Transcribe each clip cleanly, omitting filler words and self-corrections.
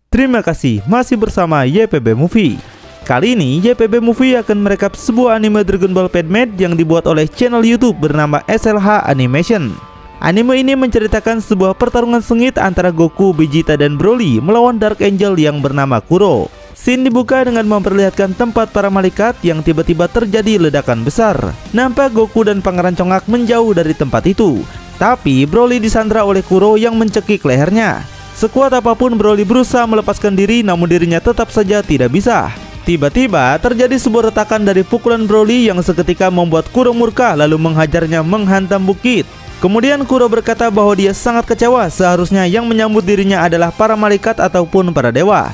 Terima kasih masih bersama YPB Movie. Kali ini YPB Movie akan merekap sebuah anime Dragon Ball Fate yang dibuat oleh channel YouTube bernama SLH Animation. Anime ini menceritakan sebuah pertarungan sengit antara Goku, Vegeta, dan Broly melawan Dark Angel yang bernama Kuro. Scene dibuka dengan memperlihatkan tempat para malaikat yang tiba-tiba terjadi ledakan besar. Nampak Goku dan Pangeran Congak menjauh dari tempat itu, tapi Broly disandra oleh Kuro yang mencekik lehernya. Sekuat apapun Broly berusaha melepaskan diri, namun dirinya tetap saja tidak bisa. Tiba-tiba terjadi sebuah retakan dari pukulan Broly yang seketika membuat Kuro murka lalu menghajarnya menghantam bukit. Kemudian Kuro berkata bahwa dia sangat kecewa, seharusnya yang menyambut dirinya adalah para malaikat ataupun para dewa.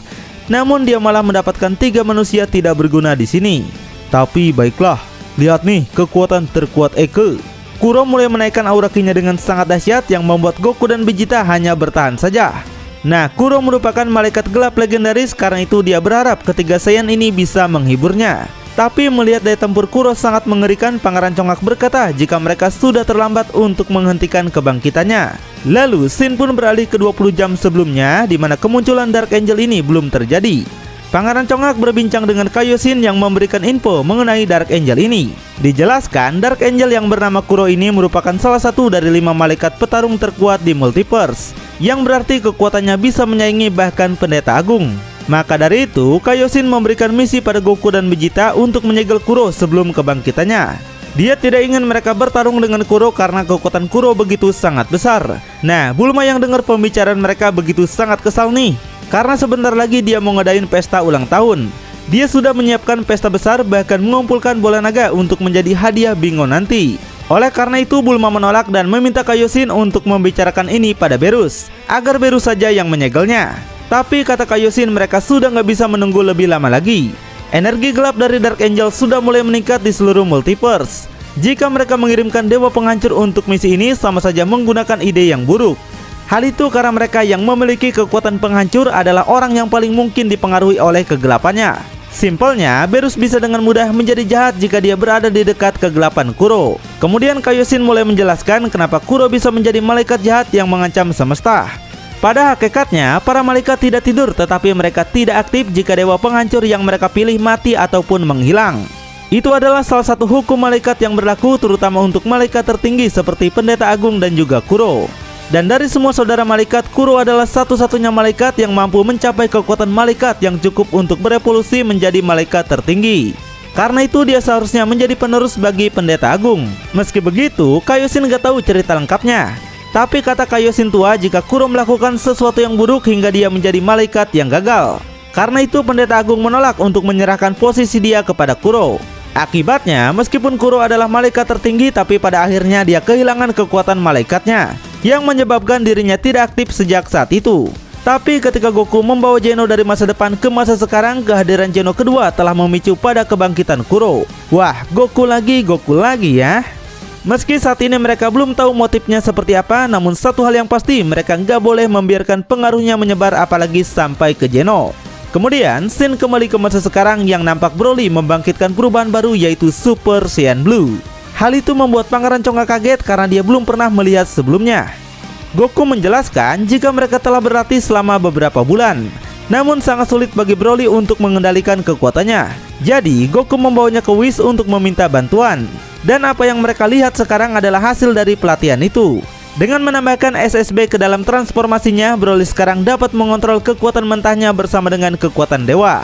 Namun dia malah mendapatkan 3 manusia tidak berguna di sini. Tapi baiklah, lihat nih kekuatan terkuat Eke. Kuro mulai menaikkan aura ki-nya dengan sangat dahsyat yang membuat Goku dan Vegeta hanya bertahan saja. Nah, Kuro merupakan malaikat gelap legendaris, karena itu dia berharap ketiga Saiyan ini bisa menghiburnya. Tapi melihat daya tempur Kuro sangat mengerikan, Pangeran Congak berkata jika mereka sudah terlambat untuk menghentikan kebangkitannya. Lalu scene pun beralih ke 20 jam sebelumnya, di mana kemunculan Dark Angel ini belum terjadi. Pangeran Congak berbincang dengan Kaioshin yang memberikan info mengenai Dark Angel ini. Dijelaskan Dark Angel yang bernama Kuro ini merupakan salah satu dari 5 malaikat petarung terkuat di multiverse, yang berarti kekuatannya bisa menyaingi bahkan Pendeta Agung. Maka dari itu Kaioshin memberikan misi pada Goku dan Vegeta untuk menyegel Kuro sebelum kebangkitannya. Dia tidak ingin mereka bertarung dengan Kuro karena kekuatan Kuro begitu sangat besar. Nah, Bulma yang dengar pembicaraan mereka begitu sangat kesal nih, karena sebentar lagi dia mau ngadain pesta ulang tahun. Dia sudah menyiapkan pesta besar, bahkan mengumpulkan bola naga untuk menjadi hadiah bingo nanti. Oleh karena itu Bulma menolak dan meminta Kaioshin untuk membicarakan ini pada Berus, agar Berus saja yang menyegelnya. Tapi kata Kaioshin mereka sudah nggak bisa menunggu lebih lama lagi. Energi gelap dari Dark Angel sudah mulai meningkat di seluruh multiverse. Jika mereka mengirimkan dewa penghancur untuk misi ini, sama saja menggunakan ide yang buruk. Hal itu karena mereka yang memiliki kekuatan penghancur adalah orang yang paling mungkin dipengaruhi oleh kegelapannya. Simpelnya, Berus bisa dengan mudah menjadi jahat jika dia berada di dekat kegelapan Kuro. Kemudian Kaioshin mulai menjelaskan kenapa Kuro bisa menjadi malaikat jahat yang mengancam semesta. Pada hakikatnya, para malaikat tidak tidur, tetapi mereka tidak aktif jika dewa penghancur yang mereka pilih mati ataupun menghilang. Itu adalah salah satu hukum malaikat yang berlaku terutama untuk malaikat tertinggi seperti Pendeta Agung dan juga Kuro. Dan dari semua saudara malaikat, Kuro adalah satu-satunya malaikat yang mampu mencapai kekuatan malaikat yang cukup untuk berevolusi menjadi malaikat tertinggi. Karena itu dia seharusnya menjadi penerus bagi Pendeta Agung. Meski begitu, Kaioshin gak tahu cerita lengkapnya. Tapi kata Kaioshin tua jika Kuro melakukan sesuatu yang buruk hingga dia menjadi malaikat yang gagal. Karena itu Pendeta Agung menolak untuk menyerahkan posisi dia kepada Kuro. Akibatnya, meskipun Kuro adalah malaikat tertinggi, tapi pada akhirnya dia kehilangan kekuatan malaikatnya, yang menyebabkan dirinya tidak aktif sejak saat itu. Tapi ketika Goku membawa Geno dari masa depan ke masa sekarang, kehadiran Geno kedua telah memicu pada kebangkitan Kuro. Wah, Goku lagi ya. Meski saat ini mereka belum tahu motifnya seperti apa, namun satu hal yang pasti mereka nggak boleh membiarkan pengaruhnya menyebar apalagi sampai ke Geno. Kemudian scene kembali ke masa sekarang yang nampak Broly membangkitkan perubahan baru yaitu Super Saiyan Blue. Hal itu membuat Pangeran Congak kaget karena dia belum pernah melihat sebelumnya. Goku menjelaskan jika mereka telah berlatih selama beberapa bulan, namun sangat sulit bagi Broly untuk mengendalikan kekuatannya. Jadi Goku membawanya ke Whis untuk meminta bantuan. Dan apa yang mereka lihat sekarang adalah hasil dari pelatihan itu. Dengan menambahkan SSB ke dalam transformasinya, Broly sekarang dapat mengontrol kekuatan mentahnya bersama dengan kekuatan dewa.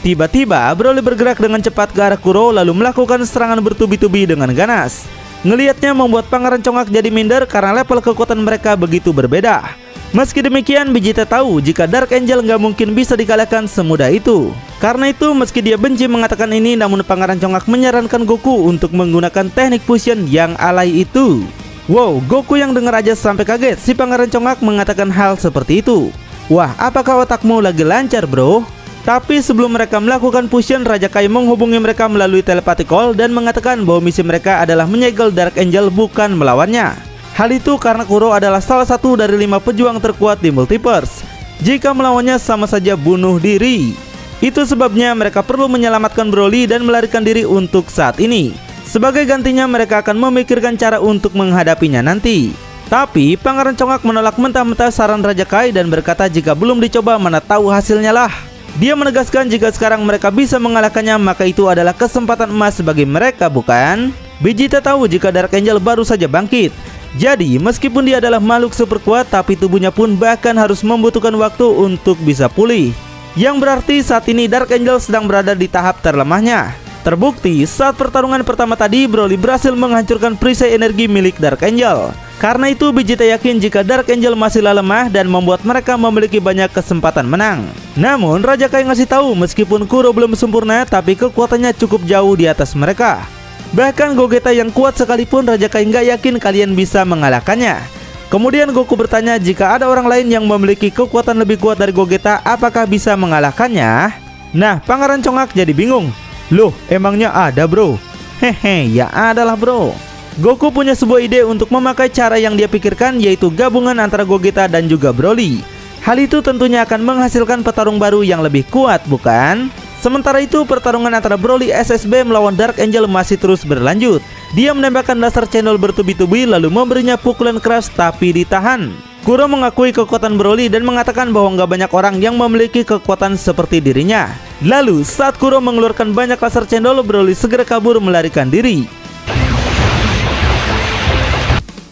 Tiba-tiba Broly bergerak dengan cepat ke arah Kuro lalu melakukan serangan bertubi-tubi dengan ganas. Ngelihatnya membuat Pangeran Congak jadi minder karena level kekuatan mereka begitu berbeda. Meski demikian, Vegeta tahu jika Dark Angel nggak mungkin bisa dikalahkan semudah itu. Karena itu, meski dia benci mengatakan ini, namun Pangeran Congak menyarankan Goku untuk menggunakan teknik fusion yang alay itu. Wow, Goku yang dengar aja sampai kaget si Pangeran Congak mengatakan hal seperti itu. Wah, apakah otakmu lagi lancar, bro? Tapi sebelum mereka melakukan fusion, Raja Kai menghubungi mereka melalui telepathic call dan mengatakan bahwa misi mereka adalah menyegel Dark Angel, bukan melawannya. Hal itu karena Kuro adalah salah satu dari 5 pejuang terkuat di multiverse. Jika melawannya sama saja bunuh diri. Itu sebabnya mereka perlu menyelamatkan Broly dan melarikan diri untuk saat ini. Sebagai gantinya mereka akan memikirkan cara untuk menghadapinya nanti. Tapi Pangeran Congak menolak mentah-mentah saran Raja Kai dan berkata jika belum dicoba mana tahu hasilnya lah. Dia menegaskan jika sekarang mereka bisa mengalahkannya maka itu adalah kesempatan emas bagi mereka, bukan? Vegeta tahu jika Dark Angel baru saja bangkit. Jadi meskipun dia adalah makhluk super kuat tapi tubuhnya pun bahkan harus membutuhkan waktu untuk bisa pulih. Yang berarti saat ini Dark Angel sedang berada di tahap terlemahnya. Terbukti saat pertarungan pertama tadi Broly berhasil menghancurkan perisai energi milik Dark Angel. Karena itu Vegeta yakin jika Dark Angel masihlah lemah dan membuat mereka memiliki banyak kesempatan menang. Namun Raja Kai ngasih tahu meskipun Kuro belum sempurna tapi kekuatannya cukup jauh di atas mereka. Bahkan Gogeta yang kuat sekalipun Raja Kai nggak yakin kalian bisa mengalahkannya. Kemudian Goku bertanya jika ada orang lain yang memiliki kekuatan lebih kuat dari Gogeta apakah bisa mengalahkannya? Nah Pangeran Congak jadi bingung. Loh emangnya ada bro? Hehe ya adalah bro. Goku punya sebuah ide untuk memakai cara yang dia pikirkan yaitu gabungan antara Gogeta dan juga Broly. Hal itu tentunya akan menghasilkan petarung baru yang lebih kuat, bukan? Sementara itu pertarungan antara Broly SSB melawan Dark Angel masih terus berlanjut. Dia menembakkan laser cendol bertubi-tubi lalu memberinya pukulan keras tapi ditahan. Kuro mengakui kekuatan Broly dan mengatakan bahwa nggak banyak orang yang memiliki kekuatan seperti dirinya. Lalu saat Kuro mengeluarkan banyak laser cendol, Broly segera kabur melarikan diri.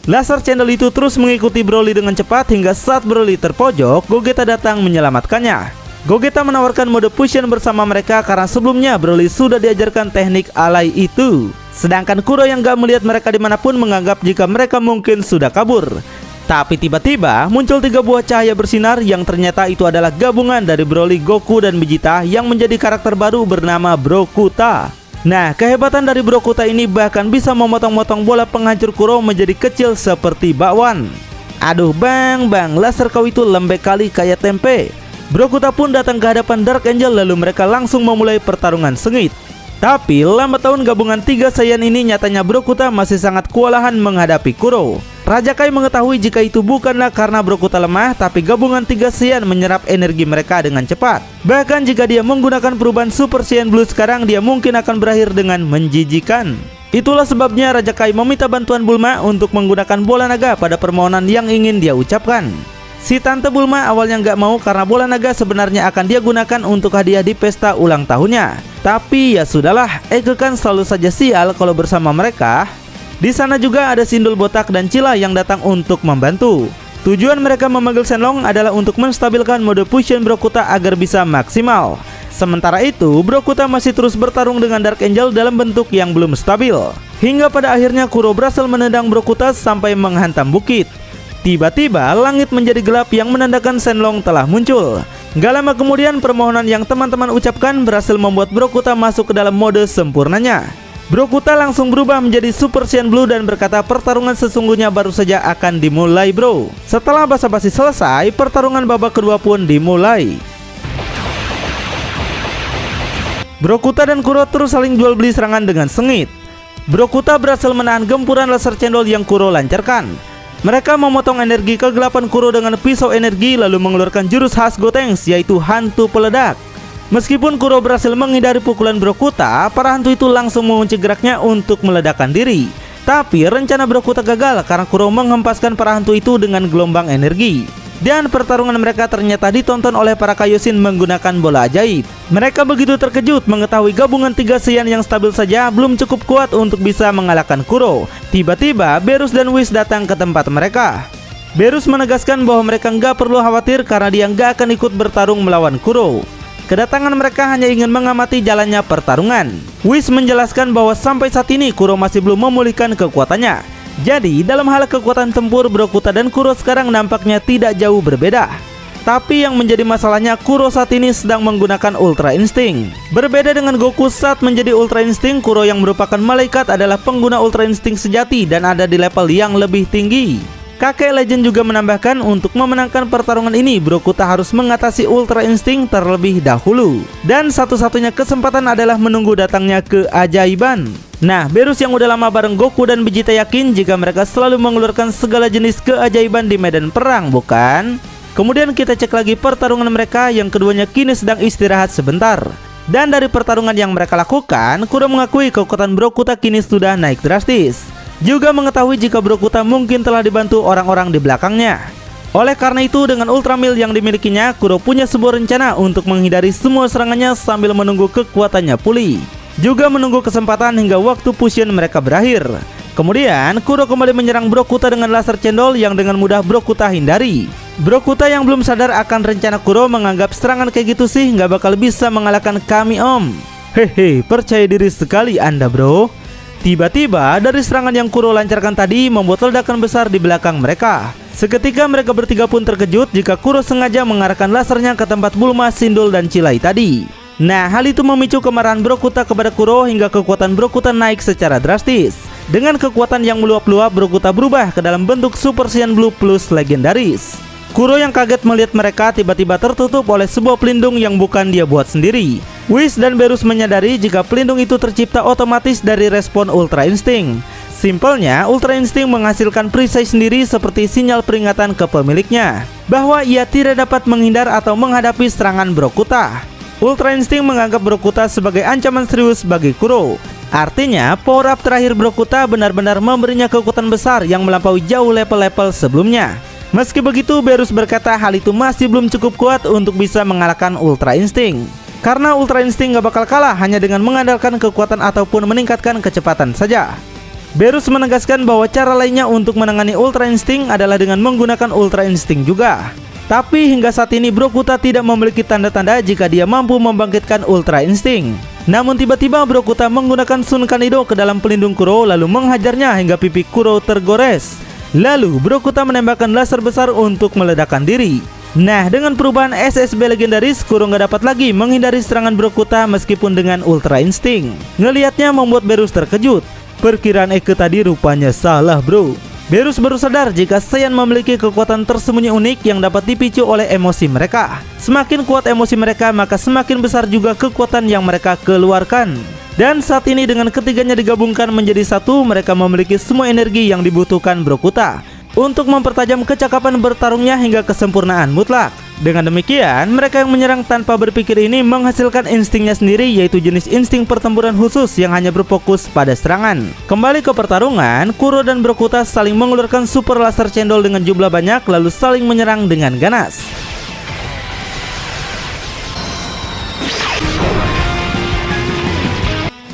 Laser cendol itu terus mengikuti Broly dengan cepat hingga saat Broly terpojok, Gogeta datang menyelamatkannya. Gogeta menawarkan mode fusion bersama mereka karena sebelumnya Broly sudah diajarkan teknik alay itu. Sedangkan Kuro yang gak melihat mereka dimanapun menganggap jika mereka mungkin sudah kabur. Tapi tiba-tiba muncul 3 buah cahaya bersinar yang ternyata itu adalah gabungan dari Broly, Goku, dan Vegeta yang menjadi karakter baru bernama Brokuta. Nah, kehebatan dari Brokuta ini bahkan bisa memotong-motong bola penghancur Kuro menjadi kecil seperti bakwan. Aduh bang, laser kau itu lembek kali kayak tempe. Brokuta pun datang ke hadapan Dark Angel lalu mereka langsung memulai pertarungan sengit. Tapi lambat laun gabungan 3 Saiyan ini nyatanya Brokuta masih sangat kewalahan menghadapi Kuro. Raja Kai mengetahui jika itu bukanlah karena Brokuta lemah, tapi gabungan 3 Saiyan menyerap energi mereka dengan cepat. Bahkan jika dia menggunakan perubahan Super Saiyan Blue sekarang, dia mungkin akan berakhir dengan menjijikan. Itulah sebabnya Raja Kai meminta bantuan Bulma untuk menggunakan bola naga pada permohonan yang ingin dia ucapkan. Si Tante Bulma awalnya nggak mau karena bola naga sebenarnya akan dia gunakan untuk hadiah di pesta ulang tahunnya. Tapi ya sudahlah, Ege kan selalu saja sial kalau bersama mereka. Di sana juga ada Sindul Botak dan Cila yang datang untuk membantu. Tujuan mereka memanggil Shenlong adalah untuk menstabilkan mode fusion Brokuta agar bisa maksimal. Sementara itu, Brokuta masih terus bertarung dengan Dark Angel dalam bentuk yang belum stabil. Hingga pada akhirnya Kuro berhasil menendang Brokuta sampai menghantam bukit. Tiba-tiba langit menjadi gelap yang menandakan Shenlong telah muncul. Gak lama kemudian permohonan yang teman-teman ucapkan berhasil membuat Brokuta masuk ke dalam mode sempurnanya. Brokuta langsung berubah menjadi Super Saiyan Blue dan berkata pertarungan sesungguhnya baru saja akan dimulai bro. Setelah basa-basi selesai, pertarungan babak kedua pun dimulai. Brokuta dan Kuro terus saling jual beli serangan dengan sengit. Brokuta berhasil menahan gempuran laser cendol yang Kuro lancarkan. Mereka memotong energi kegelapan Kuro dengan pisau energi lalu mengeluarkan jurus khas Gotenks yaitu hantu peledak. Meskipun Kuro berhasil menghindari pukulan Brokuta, para hantu itu langsung mengunci geraknya untuk meledakkan diri. Tapi rencana Brokuta gagal karena Kuro menghempaskan para hantu itu dengan gelombang energi. Dan pertarungan mereka ternyata ditonton oleh para Kaioshin menggunakan bola ajaib. Mereka begitu terkejut mengetahui gabungan 3 Saiyan yang stabil saja belum cukup kuat untuk bisa mengalahkan Kuro. Tiba-tiba Berus dan Whis datang ke tempat mereka. Berus menegaskan bahwa mereka nggak perlu khawatir karena dia nggak akan ikut bertarung melawan Kuro. Kedatangan mereka hanya ingin mengamati jalannya pertarungan. Whis menjelaskan bahwa sampai saat ini Kuro masih belum memulihkan kekuatannya. Jadi dalam hal kekuatan tempur, Brokuta dan Kuro sekarang nampaknya tidak jauh berbeda. Tapi yang menjadi masalahnya Kuro saat ini sedang menggunakan Ultra Instinct. Berbeda dengan Goku saat menjadi Ultra Instinct, Kuro yang merupakan malaikat adalah pengguna Ultra Instinct sejati dan ada di level yang lebih tinggi. Kakek Legend juga menambahkan untuk memenangkan pertarungan ini Brokuta harus mengatasi Ultra Instinct terlebih dahulu. Dan satu-satunya kesempatan adalah menunggu datangnya keajaiban. Nah, Berus yang udah lama bareng Goku dan Vegeta yakin jika mereka selalu mengeluarkan segala jenis keajaiban di medan perang, bukan? Kemudian kita cek lagi pertarungan mereka yang keduanya kini sedang istirahat sebentar. Dan dari pertarungan yang mereka lakukan, Kuro mengakui kekuatan Brokuta kini sudah naik drastis. juga mengetahui jika Brokuta mungkin telah dibantu orang-orang di belakangnya. Oleh karena itu, dengan Ultra Meal yang dimilikinya, Kuro punya sebuah rencana untuk menghindari semua serangannya sambil menunggu kekuatannya pulih, juga menunggu kesempatan hingga waktu fusion mereka berakhir. Kemudian Kuro kembali menyerang Brokuta dengan laser cendol yang dengan mudah Brokuta hindari. Brokuta yang belum sadar akan rencana Kuro menganggap serangan kayak gitu sih nggak bakal bisa mengalahkan kami om. Hehe, percaya diri sekali Anda bro. Tiba-tiba dari serangan yang Kuro lancarkan tadi membuat ledakan besar di belakang mereka. Seketika mereka bertiga pun terkejut jika Kuro sengaja mengarahkan lasernya ke tempat Bulma, Sindul, dan Cilai tadi. Nah, hal itu memicu kemarahan Brokuta kepada Kuro hingga kekuatan Brokuta naik secara drastis. Dengan kekuatan yang meluap-luap, Brokuta berubah ke dalam bentuk Super Saiyan Blue Plus legendaris. Kuro yang kaget melihat mereka tiba-tiba tertutup oleh sebuah pelindung yang bukan dia buat sendiri. Whis dan Berus menyadari jika pelindung itu tercipta otomatis dari respon Ultra Instinct. Simpelnya, Ultra Instinct menghasilkan perisai sendiri seperti sinyal peringatan ke pemiliknya bahwa ia tidak dapat menghindar atau menghadapi serangan Brokuta. Ultra Instinct menganggap Brokuta sebagai ancaman serius bagi Kuro. Artinya, power up terakhir Brokuta benar-benar memberinya kekuatan besar yang melampaui jauh level-level sebelumnya. Meski begitu, Berus berkata hal itu masih belum cukup kuat untuk bisa mengalahkan Ultra Instinct. Karena Ultra Instinct gak bakal kalah hanya dengan mengandalkan kekuatan ataupun meningkatkan kecepatan saja. Berus menegaskan bahwa cara lainnya untuk menangani Ultra Instinct adalah dengan menggunakan Ultra Instinct juga. Tapi hingga saat ini Brokuta tidak memiliki tanda-tanda jika dia mampu membangkitkan Ultra Instinct. Namun tiba-tiba Brokuta menggunakan Sun Kanido ke dalam pelindung Kuro lalu menghajarnya hingga pipi Kuro tergores. Lalu Brokuta menembakkan laser besar untuk meledakkan diri. Nah, dengan perubahan SSB legendaris, Kuro nggak dapat lagi menghindari serangan Brokuta meskipun dengan Ultra Instinct. Ngelihatnya membuat Berus terkejut. Perkiraan Eke tadi rupanya salah bro. Berus baru sadar jika Saiyan memiliki kekuatan tersembunyi unik yang dapat dipicu oleh emosi mereka. Semakin kuat emosi mereka, maka semakin besar juga kekuatan yang mereka keluarkan. Dan saat ini dengan ketiganya digabungkan menjadi satu, mereka memiliki semua energi yang dibutuhkan Brokuta untuk mempertajam kecakapan bertarungnya hingga kesempurnaan mutlak. Dengan demikian, mereka yang menyerang tanpa berpikir ini menghasilkan instingnya sendiri, yaitu jenis insting pertempuran khusus yang hanya berfokus pada serangan. Kembali ke pertarungan, Kuro dan Brokuta saling mengeluarkan super laser cendol dengan jumlah banyak lalu saling menyerang dengan ganas.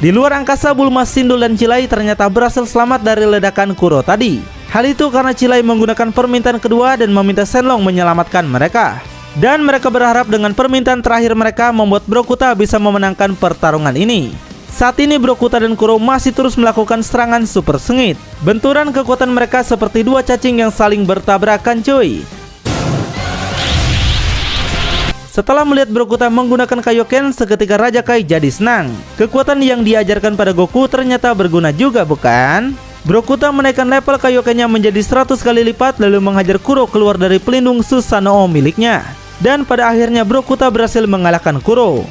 Di luar angkasa, Bulma, Sindul, dan Cilai ternyata berhasil selamat dari ledakan Kuro tadi. Hal itu karena Cilai menggunakan permintaan kedua dan meminta Shenlong menyelamatkan mereka. Dan mereka berharap dengan permintaan terakhir mereka membuat Brokuta bisa memenangkan pertarungan ini. Saat ini Brokuta dan Kuro masih terus melakukan serangan super sengit. Benturan kekuatan mereka seperti dua cacing yang saling bertabrakan cuy. Setelah melihat Brokuta menggunakan Kaioken, seketika Raja Kai jadi senang. Kekuatan yang diajarkan pada Goku ternyata berguna juga bukan? Brokuta menaikkan level Kaiokennya menjadi 100 kali lipat lalu menghajar Kuro keluar dari pelindung Susanoo miliknya. Dan pada akhirnya Brokuta berhasil mengalahkan Kuro.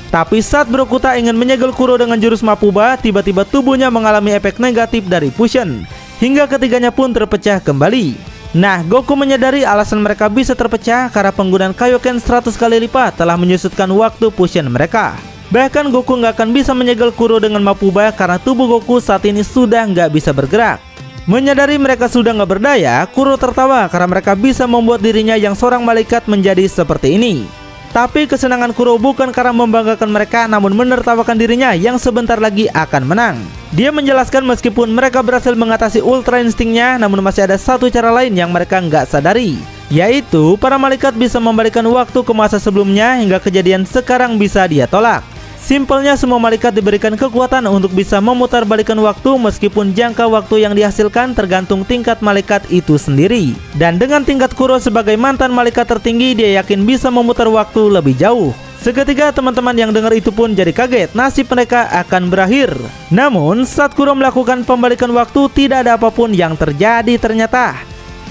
Tapi saat Brokuta ingin menyegel Kuro dengan jurus Mapuba, tiba-tiba tubuhnya mengalami efek negatif dari fusion, hingga ketiganya pun terpecah kembali. Nah, Goku menyadari alasan mereka bisa terpecah karena penggunaan Kaioken 100 kali lipat telah menyusutkan waktu fusion mereka. Bahkan Goku nggak akan bisa menyegel Kuro dengan Mapuba karena tubuh Goku saat ini sudah nggak bisa bergerak. Menyadari mereka sudah nggak berdaya, Kuro tertawa karena mereka bisa membuat dirinya yang seorang malaikat menjadi seperti ini. Tapi kesenangan Kuro bukan karena membanggakan mereka, namun menertawakan dirinya yang sebentar lagi akan menang. Dia menjelaskan meskipun mereka berhasil mengatasi Ultra Instinct-nya, namun masih ada satu cara lain yang mereka nggak sadari, yaitu para malaikat bisa membalikan waktu ke masa sebelumnya hingga kejadian sekarang bisa dia tolak. Simpelnya semua malaikat diberikan kekuatan untuk bisa memutar balikan waktu meskipun jangka waktu yang dihasilkan tergantung tingkat malaikat itu sendiri. Dan dengan tingkat Kuro sebagai mantan malaikat tertinggi, dia yakin bisa memutar waktu lebih jauh. Seketika teman-teman yang dengar itu pun jadi kaget, nasib mereka akan berakhir. Namun saat Kuro melakukan pembalikan waktu, tidak ada apapun yang terjadi ternyata.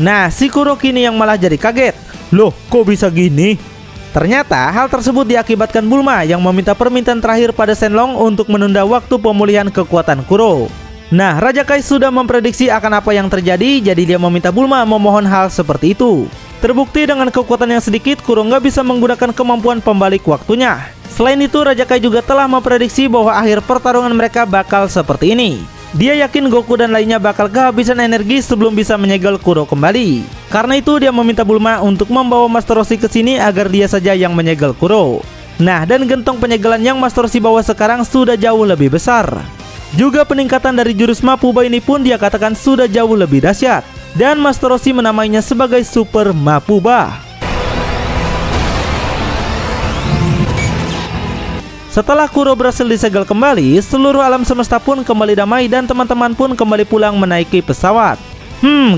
Nah, si Kuro kini yang malah jadi kaget. Loh, kok bisa gini? Ternyata hal tersebut diakibatkan Bulma yang meminta permintaan terakhir pada Shenlong untuk menunda waktu pemulihan kekuatan Kuro. Nah, Raja Kai sudah memprediksi akan apa yang terjadi, jadi dia meminta Bulma memohon hal seperti itu. Terbukti dengan kekuatan yang sedikit, Kuro nggak bisa menggunakan kemampuan pembalik waktunya. Selain itu, Raja Kai juga telah memprediksi bahwa akhir pertarungan mereka bakal seperti ini. Dia yakin Goku dan lainnya bakal kehabisan energi sebelum bisa menyegel Kuro kembali. Karena itu dia meminta Bulma untuk membawa Master Roshi ke sini agar dia saja yang menyegel Kuro. Nah, dan gentong penyegelan yang Master Roshi bawa sekarang sudah jauh lebih besar. Juga peningkatan dari jurus Mapuba ini pun dia katakan sudah jauh lebih dahsyat. Dan Master Roshi menamainya sebagai Super Mapuba. Setelah Kuro berhasil disegel kembali, seluruh alam semesta pun kembali damai dan teman-teman pun kembali pulang menaiki pesawat.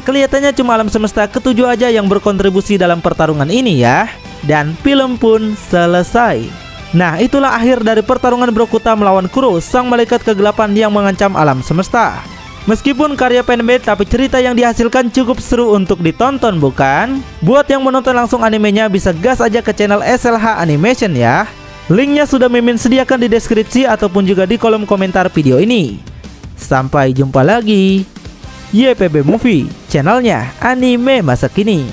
Kelihatannya cuma alam semesta ketujuh aja yang berkontribusi dalam pertarungan ini ya. Dan film pun selesai. Nah, itulah akhir dari pertarungan Brokuta melawan Kuro, sang malaikat kegelapan yang mengancam alam semesta. Meskipun karya fanmade, tapi cerita yang dihasilkan cukup seru untuk ditonton, bukan? Buat yang menonton langsung animenya bisa gas aja ke channel SLH Animation ya. Linknya sudah Mimin sediakan di deskripsi ataupun juga di kolom komentar video ini. Sampai jumpa lagi. YPB Movie, channelnya anime masa kini.